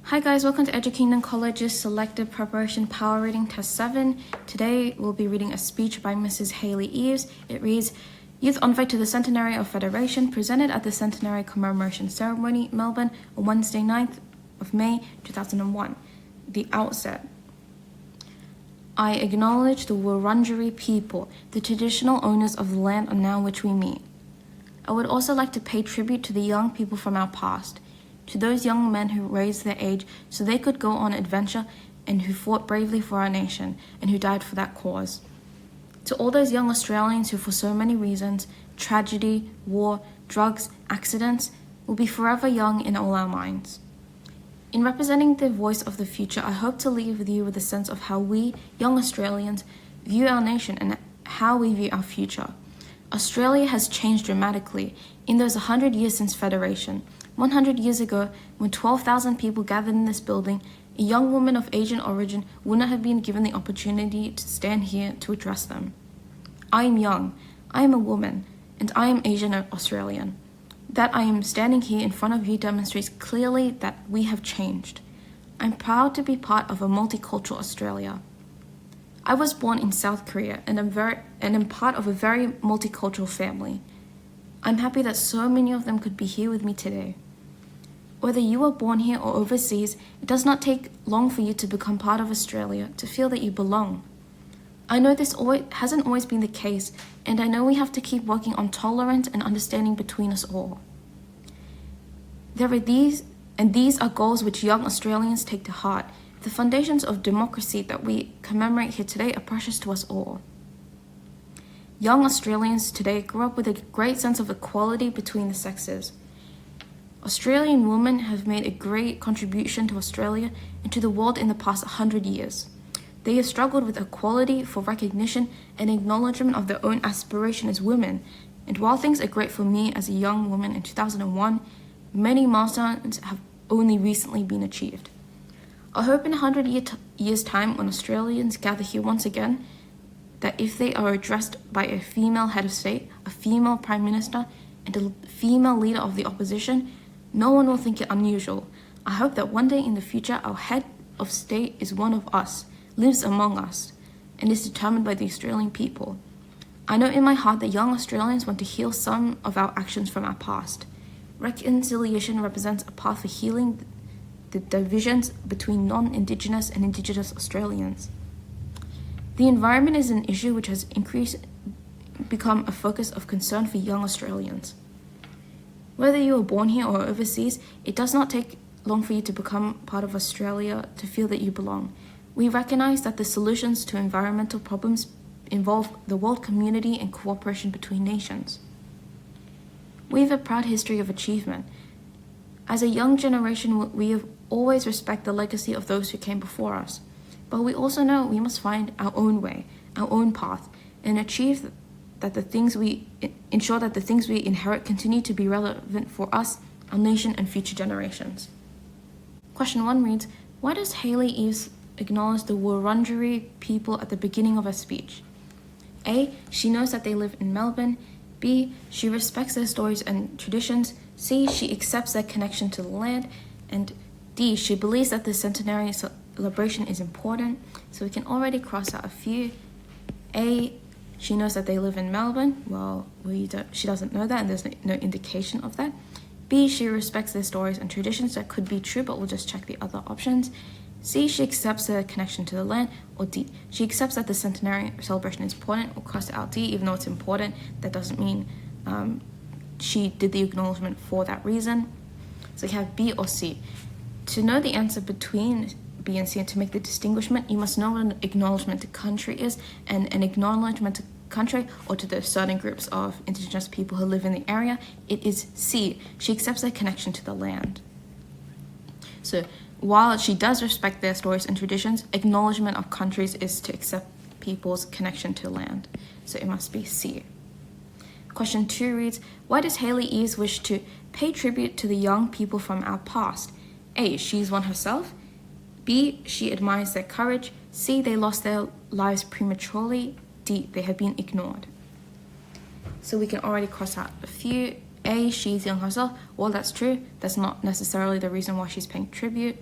Hi guys, welcome to Kingdom College's Selective Preparation Power Reading Test 7. Today we'll be reading a speech by Mrs. Hayley Eves. It reads, Youth Envoy to the Centenary of Federation, presented at the Centenary Commemoration Ceremony, Melbourne, on Wednesday 9th of May 2001. The outset. I acknowledge the Wurundjeri people, the traditional owners of the land on now which we meet. I would also like to pay tribute to the young people from our past, to those young men who raised their age so they could go on adventure and who fought bravely for our nation and who died for that cause. To all those young Australians who for so many reasons, tragedy, war, drugs, accidents, will be forever young in all our minds. In representing the voice of the future, I hope to leave with you with a sense of how we, young Australians, view our nation and how we view our future. Australia has changed dramatically in those 100 years since Federation. 100 years ago, when 12,000 people gathered in this building, a young woman of Asian origin would not have been given the opportunity to stand here to address them. I am young, I am a woman, and I am Asian Australian. That I am standing here in front of you demonstrates clearly that we have changed. I'm proud to be part of a multicultural Australia. I was born in South Korea and am part of a very multicultural family. I'm happy that so many of them could be here with me today. Whether you were born here or overseas, it does not take long for you to become part of Australia, to feel that you belong. I know this hasn't always been the case, and I know we have to keep working on tolerance and understanding between us all. These are goals which young Australians take to heart. The foundations of democracy that we commemorate here today are precious to us all. Young Australians today grew up with a great sense of equality between the sexes. Australian women have made a great contribution to Australia and to the world in the past 100 years. They have struggled with equality for recognition and acknowledgement of their own aspiration as women, and while things are great for me as a young woman in 2001, many milestones have only recently been achieved. I hope in 100 years' time, when Australians gather here once again, that if they are addressed by a female head of state, a female prime minister, and a female leader of the opposition, no one will think it unusual. I hope that one day in the future our head of state is one of us, lives among us, and is determined by the Australian people. I know in my heart that young Australians want to heal some of our actions from our past. Reconciliation represents a path for healing the divisions between non-Indigenous and Indigenous Australians. The environment is an issue which has become a focus of concern for young Australians. Whether you were born here or overseas, it does not take long for you to become part of Australia to feel that you belong. We recognize that the solutions to environmental problems involve the world community and cooperation between nations. We have a proud history of achievement. As a young generation, we have always respect the legacy of those who came before us. But we also know we must find our own way, our own path, and ensure that the things we inherit continue to be relevant for us, our nation, and future generations. Question 1 reads, why does Hayley Eves acknowledge the Wurundjeri people at the beginning of her speech? A. She knows that they live in Melbourne. B. She respects their stories and traditions. C. She accepts their connection to the land. And D. She believes that the centenary celebration is important. So we can already cross out a few. A. She knows that they live in Melbourne. Well, she doesn't know that, and there's no indication of that. B. She respects their stories and traditions. That could be true, but we'll just check the other options. C. She accepts their connection to the land. Or D. She accepts that the centenary celebration is important. We'll cross out D, even though it's important. That doesn't mean she did the acknowledgement for that reason. So you have B or C. To know the answer between B and C and to make the distinguishment, you must know what an acknowledgement to country is, and an acknowledgement to country or to the certain groups of Indigenous people who live in the area, it is C. She accepts their connection to the land. So while she does respect their stories and traditions, acknowledgement of countries is to accept people's connection to land. So it must be C. Question 2 reads, why does Hayley Eves wish to pay tribute to the young people from our past? A. She's one herself. B. She admires their courage. C. They lost their lives prematurely. D. They have been ignored. So we can already cross out a few. A. She's young herself. Well, that's true. That's not necessarily the reason why she's paying tribute.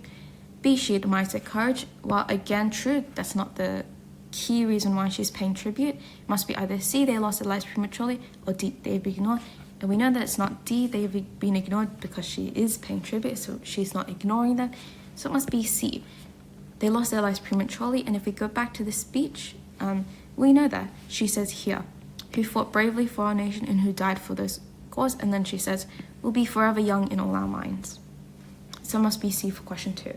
B, she admires their courage. Well, again, true, that's not the key reason why she's paying tribute. It must be either C, they lost their lives prematurely, or D, they've been ignored. And we know that it's not D, they've been ignored, because she is paying tribute, so she's not ignoring them. So it must be C. They lost their lives prematurely, and if we go back to the speech, we know that. She says here, who fought bravely for our nation and who died for this cause, and then she says, we'll be forever young in all our minds. So it must be C for question 2.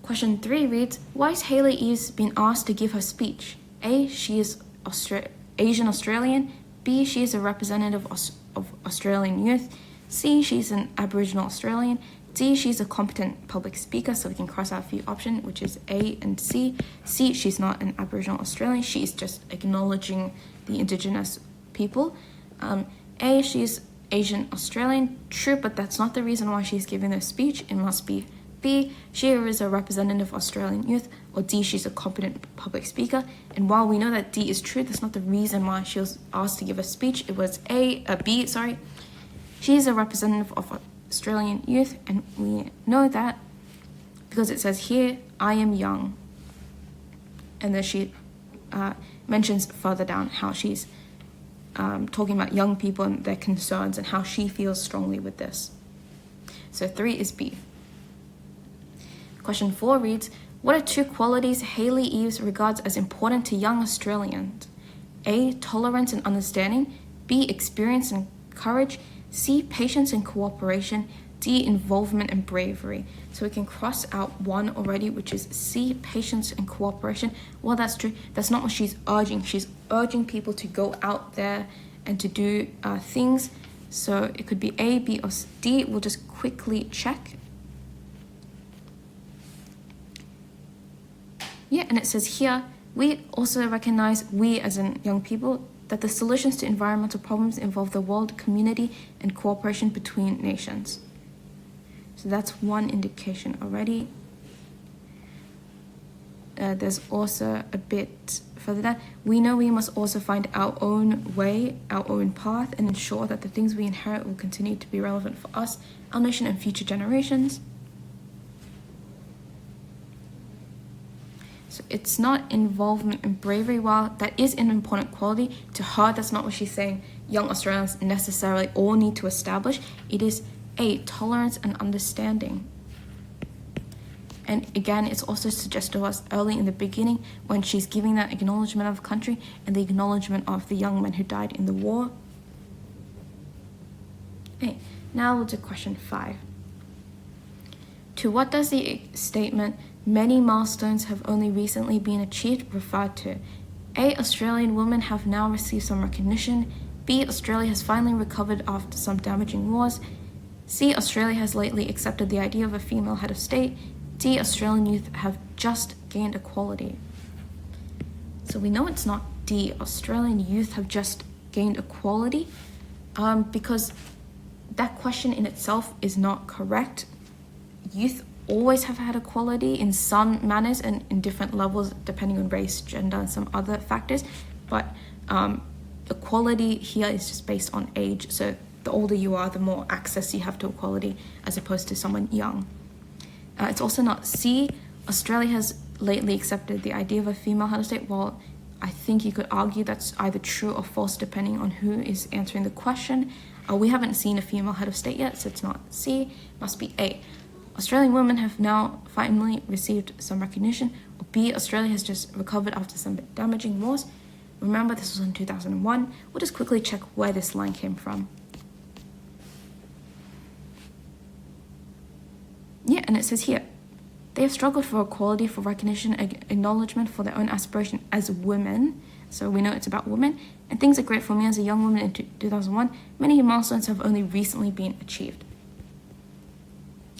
Question 3 reads, why is Hayley Eves being asked to give her speech? A, she is Asian Australian. B, she is a representative of Australian youth. C, she's an Aboriginal Australian. D, she's a competent public speaker, so we can cross out a few options, which is A and C. C, she's not an Aboriginal Australian, she's just acknowledging the Indigenous people. A, she's Asian Australian, true, but that's not the reason why she's giving this speech. It must be B, she is a representative of Australian youth, or D, she's a competent public speaker. And while we know that D is true, that's not the reason why she was asked to give a speech. It was B, she is a representative of Australian youth, and we know that because it says here, I am young. And then she mentions further down how she's talking about young people and their concerns and how she feels strongly with this. So 3 is B. Question 4 reads, what are 2 qualities Hayley Eves regards as important to young Australians? A, tolerance and understanding. B, experience and courage. C, patience and cooperation. D, involvement and bravery. So we can cross out 1 already, which is C, patience and cooperation. Well, that's true. That's not what she's urging. She's urging people to go out there and to do things. So it could be A, B, or D. We'll just quickly check. Yeah, and it says here, we also recognize, we as in young people, that the solutions to environmental problems involve the world community and cooperation between nations. So that's 1 indication already. There's also a bit further down. We know we must also find our own way, our own path, and ensure that the things we inherit will continue to be relevant for us, our nation, and future generations. So it's not involvement and bravery. While that is an important quality, to her, that's not what she's saying young Australians necessarily all need to establish. It is A, tolerance and understanding. And again, it's also suggested to us early in the beginning when she's giving that acknowledgement of country and the acknowledgement of the young men who died in the war. Okay, now we'll do question 5. To what does the statement, many milestones have only recently been achieved, refer to? A, Australian women have now received some recognition. B, Australia has finally recovered after some damaging wars. C, Australia has lately accepted the idea of a female head of state. D, Australian youth have just gained equality. So we know it's not D, Australian youth have just gained equality, because that question in itself is not correct. Youth always have had equality in some manners and in different levels depending on race, gender, and some other factors, but equality here is just based on age. So the older you are, the more access you have to equality as opposed to someone young. It's also not C, Australia has lately accepted the idea of a female head of state. Well, I think you could argue that's either true or false depending on who is answering the question. We haven't seen a female head of state yet, so it's not C, it must be A. Australian women have now finally received some recognition. Or B, Australia has just recovered after some damaging wars. Remember, this was in 2001. We'll just quickly check where this line came from. Yeah, and it says here, they have struggled for equality, for recognition, acknowledgement for their own aspiration as women. So we know it's about women. And things are great for me as a young woman in 2001. Many milestones have only recently been achieved.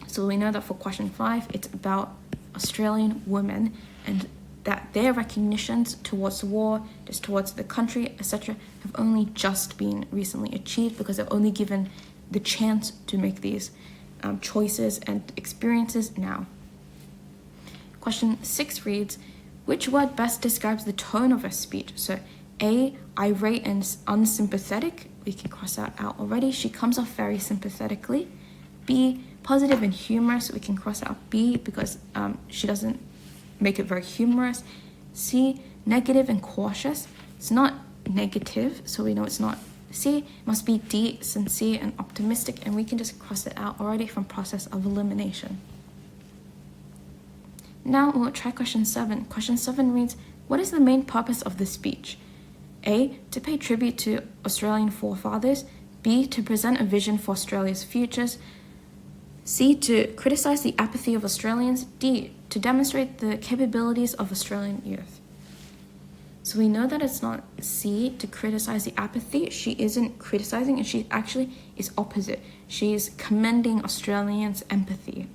So we know that for question 5, it's about Australian women and that their recognitions towards the war, just towards the country, etc., have only just been recently achieved because they're only given the chance to make these choices and experiences now. Question 6 reads, which word best describes the tone of her speech? So A, irate and unsympathetic. We can cross that out already. She comes off very sympathetically. B, Positive and humorous, we can cross out B because she doesn't make it very humorous. C, negative and cautious. It's not negative, so we know it's not C. Must be D, sincere and optimistic, and we can just cross it out already from process of elimination. Now we'll try question 7. Question 7 reads, what is the main purpose of this speech? A, to pay tribute to Australian forefathers. B, to present a vision for Australia's futures. C, to criticize the apathy of Australians. D, to demonstrate the capabilities of Australian youth. So we know that it's not C, to criticize the apathy. She isn't criticizing, and she actually is opposite. She is commending Australians' empathy.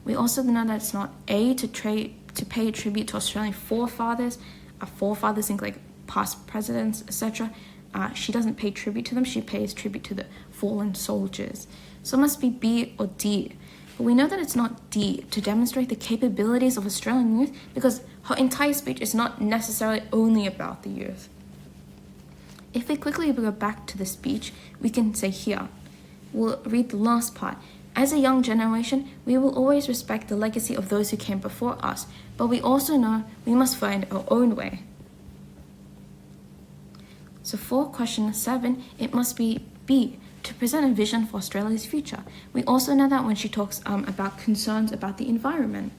We also know that it's not A, to pay tribute to Australian forefathers. Forefathers think like past presidents, etc. She doesn't pay tribute to them. She pays tribute to the fallen soldiers. So it must be B or D. But we know that it's not D, to demonstrate the capabilities of Australian youth, because her entire speech is not necessarily only about the youth. If we quickly go back to the speech, we can say here, we'll read the last part. As a young generation, we will always respect the legacy of those who came before us, but we also know we must find our own way. So for question 7, it must be B, to present a vision for Australia's future. We also know that when she talks about concerns about the environment.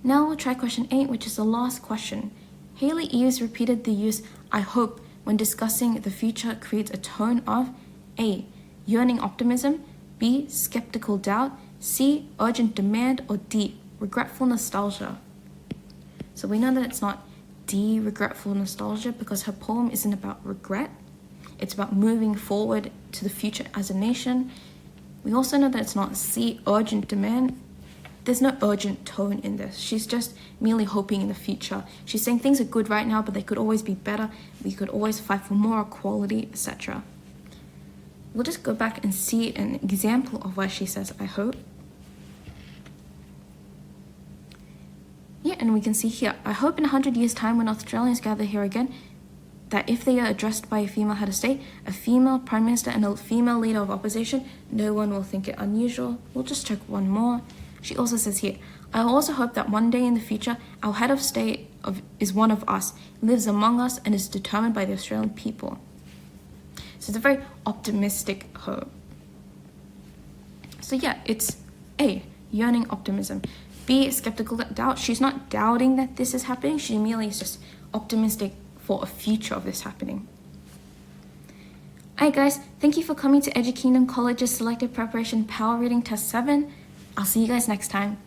Now we'll try question 8, which is the last question. Hayley Eves repeated the use "I hope" when discussing the future creates a tone of A, yearning optimism, B, skeptical doubt, C, urgent demand, or D, regretful nostalgia. So we know that it's not D, regretful nostalgia, because her poem isn't about regret. It's about moving forward to the future as a nation. We also know that it's not C, urgent demand. There's no urgent tone in this. She's just merely hoping in the future. She's saying things are good right now, but they could always be better. We could always fight for more equality, etc. We'll just go back and see an example of why she says, I hope. Yeah, and we can see here, I hope in 100 years' time when Australians gather here again, that if they are addressed by a female head of state, a female prime minister, and a female leader of opposition, no one will think it unusual. We'll just check one more. She also says here, I also hope that one day in the future, our head of state is one of us, lives among us, and is determined by the Australian people. So it's a very optimistic hope. So yeah, it's A, yearning optimism. B, skeptical doubt. She's not doubting that this is happening. She merely is just optimistic for a future of this happening. Alright guys, thank you for coming to Edu Kingdom College's Selective Preparation Power Reading Test 7. I'll see you guys next time.